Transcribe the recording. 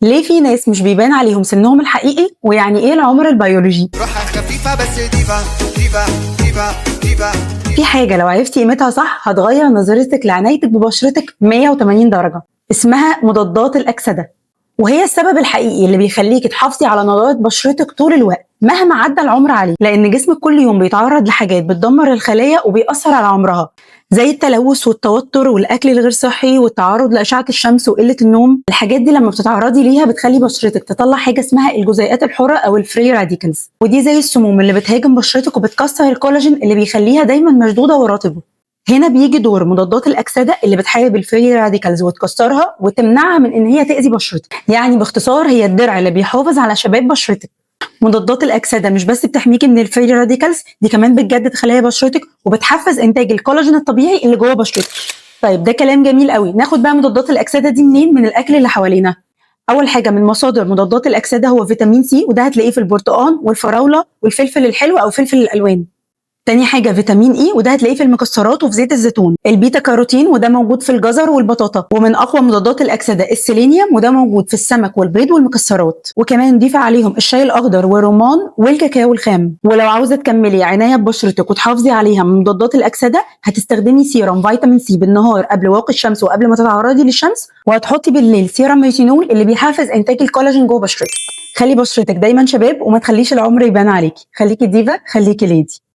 ليه في ناس مش بيبان عليهم سنهم الحقيقي، ويعني ايه العمر البيولوجي؟ روحها خفيفة بس ديفا ديفا ديفا ديفا. في حاجة لو عرفتي قيمتها صح هتغير نظرتك لعنايتك ببشرتك 180 درجة، اسمها مضادات الأكسدة، وهي السبب الحقيقي اللي بيخليكي تحافظي على نضارة بشرتك طول الوقت مهما عدى العمر عليه، لأن جسمك كل يوم بيتعرض لحاجات بتدمر الخلايا وبيأثر على عمرها، زي التلوث والتوتر والأكل الغير صحي والتعرض لأشعة الشمس وقلة النوم. الحاجات دي لما بتتعرضي ليها بتخلي بشرتك تطلع حاجة اسمها الجزيئات الحرة أو الفري راديكلز، ودي زي السموم اللي بتهاجم بشرتك وبتكسر الكولاجين اللي بيخليها دايما مشدودة ورطبة. هنا بيجي دور مضادات الأكسدة اللي بتحارب الفري راديكالز وتكسرها وتمنعها من إن هي تأذي بشرتك، يعني باختصار هي الدرع اللي بيحافظ على شباب بشرتك. مضادات الأكسدة مش بس بتحميكي من الفري راديكالز، دي كمان بتجدد خلايا بشرتك وبتحفز إنتاج الكولاجين الطبيعي اللي جوه بشرتك. طيب ده كلام جميل قوي، ناخد بقى مضادات الأكسدة دي منين؟ من الأكل اللي حوالينا. أول حاجة من مصادر مضادات الأكسدة هو فيتامين سي، وده هتلاقيه في البرتقال والفراولة والفلفل الحلو أو فلفل الألوان. تاني حاجة فيتامين اي، وده هتلاقيه في المكسرات وفي زيت الزيتون. البيتا كاروتين، وده موجود في الجزر والبطاطا. ومن اقوى مضادات الاكسده السيلينيوم، وده موجود في السمك والبيض والمكسرات. وكمان ضيف عليهم الشاي الاخضر والرمان والكاكاو الخام. ولو عاوزه تكملي عنايه ببشرتك وتحافظي عليها من مضادات الاكسده، هتستخدمي سيرم فيتامين سي بالنهار قبل واقي الشمس وقبل ما تتعرضي للشمس، وهتحطي بالليل سيرم ريتينول اللي بيحفز انتاج الكولاجين جوه بشرتك. خلي بشرتك دايما شباب وما تخليش العمر يبان عليكي، خليكي ديفا، خليكي ليدي.